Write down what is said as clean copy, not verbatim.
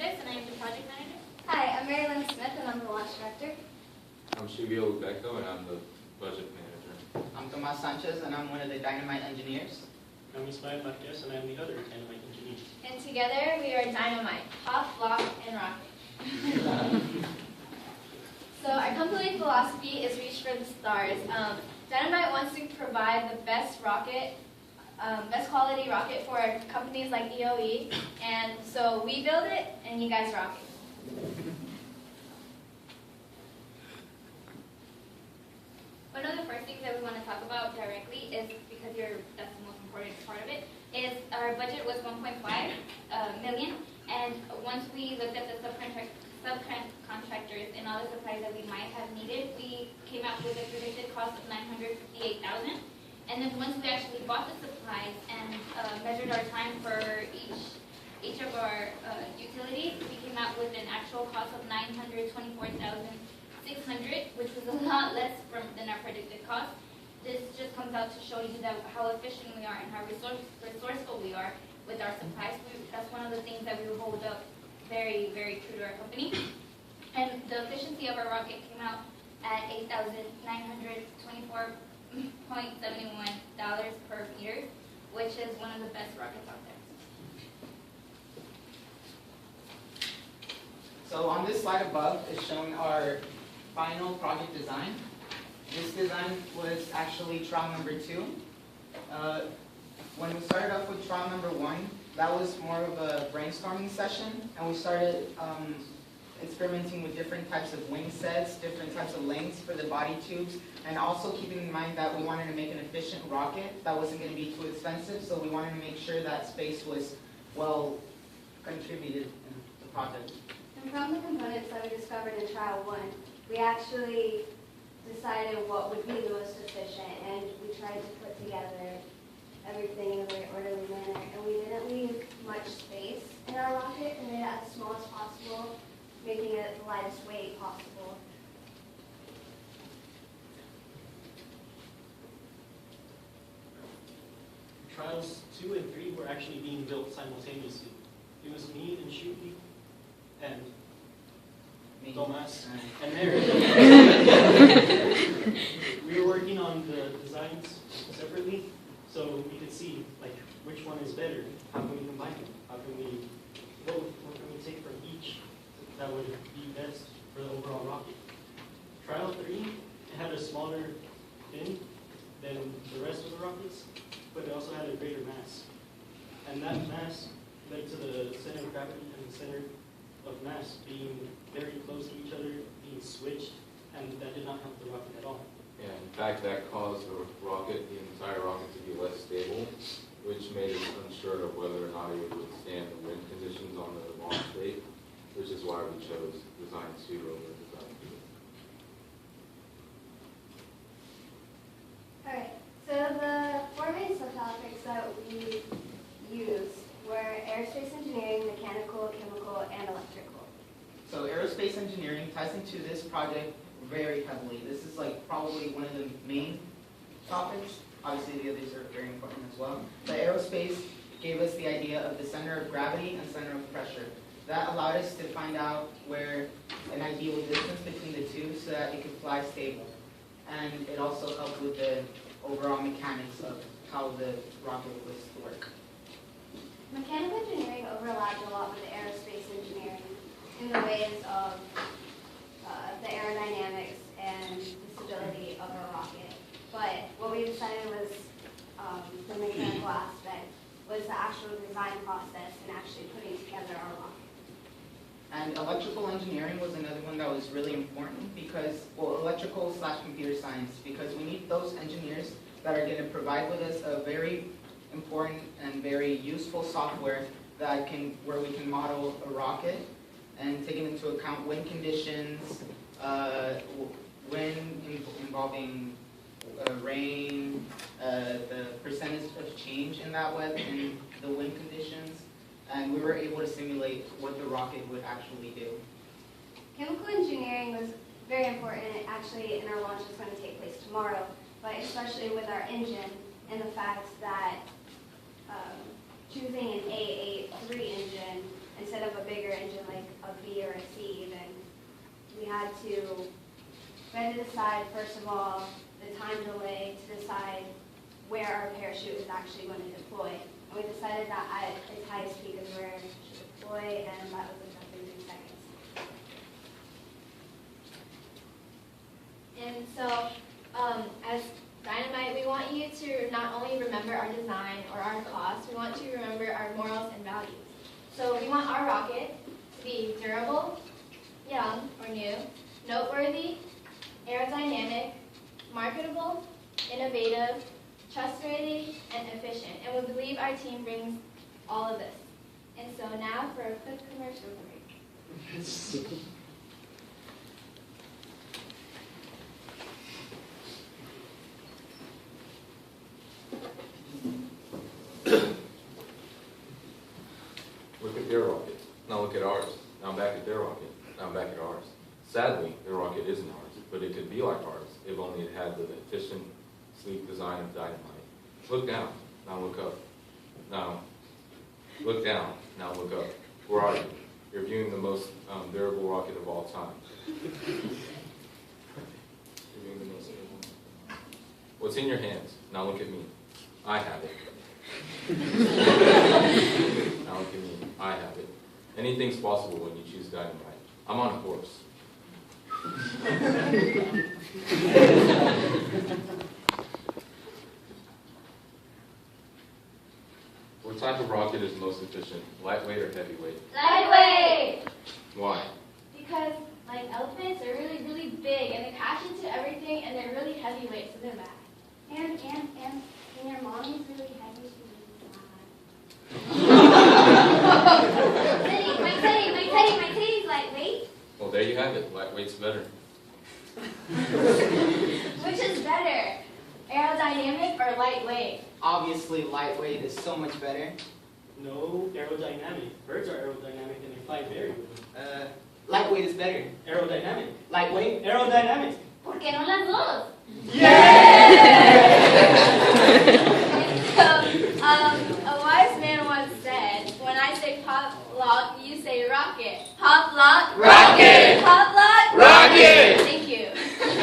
Fuentes, and I am the project manager. Hi, I'm Mary Lynn Smith, and I'm the launch director. I'm Shubio Ubeco, and I'm the budget manager. I'm Tomas Sanchez, and I'm one of the DynaMITE engineers. I'm Ismael Marquez, and I'm the other DynaMITE engineer. And together we are DynaMITE, Pop, Lock, and Rocket. So our company philosophy is reach for the stars. DynaMITE wants to provide the best rocket, best quality rocket for companies like EOE, and so we build it, and you guys rock it. One of the first things that we want to talk about directly is, because that's the most important part of it, is our budget was 1.5 million, and once we looked at the subcontractors and all the supplies that we might have needed, we came out with a predicted cost of $958,000. And then once we actually bought the supplies and measured our time for each of our utilities, we came out with an actual cost of $924,600, which was a lot less than our predicted cost. This just comes out to show you that how efficient we are and how resourceful we are with our supplies. That's one of the things that we hold up very, very true to our company. And the efficiency of our rocket came out at $8,924.71 per meter, which is one of the best rockets out there. So on this slide above is showing our final project design. This design was actually trial number 2. When we started off with trial number 1, that was more of a brainstorming session, and we started experimenting with different types of wing sets, different types of lengths for the body tubes, and also keeping in mind that we wanted to make an efficient rocket that wasn't going to be too expensive, so we wanted to make sure that space was well contributed in the project. And from the components that we discovered in trial 1, we actually decided what would be the most efficient, and we tried to put together everything in a very orderly manner, and we didn't leave much space in our rocket, and made it as small as possible, making it the lightest weight possible. Trials 2 and 3 were actually being built simultaneously. It was me and Shubi and Tomas and Mary. We were working on the designs separately, so we could see like which one is better. How can we combine them? How can we what can we take from each that would be best for the overall rocket? Trial 3, it had a smaller fin than the rest of the rockets, but it also had a greater mass. And that mass led to the center of gravity and the center of mass being very close to each other, being switched, and that did not help the rocket at all. Yeah, in fact, that caused the entire rocket to be less stable, which made us unsure of whether or not it would withstand the wind conditions on the launch date, which is why we chose design 2 over design 3. Alright, so the 4 main subtopics that we used were aerospace engineering, mechanical, chemical, and electrical. So aerospace engineering ties into this project very heavily. This is like probably one of the main topics. Obviously the others are very important as well. But aerospace gave us the idea of the center of gravity and center of pressure. That allowed us to find out where an ideal distance between the two so that it could fly stable. And it also helped with the overall mechanics of how the rocket was to work. Mechanical engineering overlapped a lot with aerospace engineering in the ways of the aerodynamics and the stability of our rocket. But what we decided was the mechanical aspect was the actual design process and actually putting together our rocket. And electrical engineering was another one that was really important because, well, electrical / computer science, because we need those engineers that are going to provide with us a very important and very useful software where we can model a rocket and taking into account wind conditions, wind involving rain, the percentage of change in that weather in the wind conditions, and we were able to simulate what the rocket would actually do. Chemical engineering was very important actually in our launch that's going to take place tomorrow, but especially with our engine and the fact that choosing an A83 engine instead of a bigger engine like we had to decide, first of all, the time delay to decide where our parachute is actually going to deploy. And we decided that at its highest peak is where it should deploy, and that was exactly 3 seconds. And so, as DynaMITE, we want you to not only remember our design or our cost, we want to remember our morals and values. So we want our rocket to be durable, young or new, noteworthy, aerodynamic, marketable, innovative, trustworthy, and efficient. And we believe our team brings all of this. And so now for a quick commercial break. Look at their rocket. Now look at ours. Now back at their rocket. Now back at ours. Sadly, their rocket isn't ours, but it could be like ours if only it had the efficient, sleek design of DynaMITE. Look down. Now look up. Now look down. Now look up. Where are you? You're viewing the most durable rocket of all time. You're viewing the most durable. What's in your hands? Now look at me. I have it. Now look at me. I have it. Anything's possible when you choose DynaMITE. I'm on a course. What type of rocket is most efficient? Lightweight or heavyweight? Lightweight! Why? Because, like, elephants are really, really big, and they crash into everything, and they're really heavyweight, so they're bad. And your mommy's really heavy, My teddy's lightweight. Well, there you have it. Lightweight's better. Which is better, aerodynamic or lightweight? Obviously, lightweight is so much better. No, aerodynamic. Birds are aerodynamic and they fly very well. Lightweight is better. Aerodynamic. Lightweight? Aerodynamic. ¿Por qué no las dos? A wise man once said, when I say pop lock, you say rocket. Pop lock, Rocket! Pop lock, Rocket!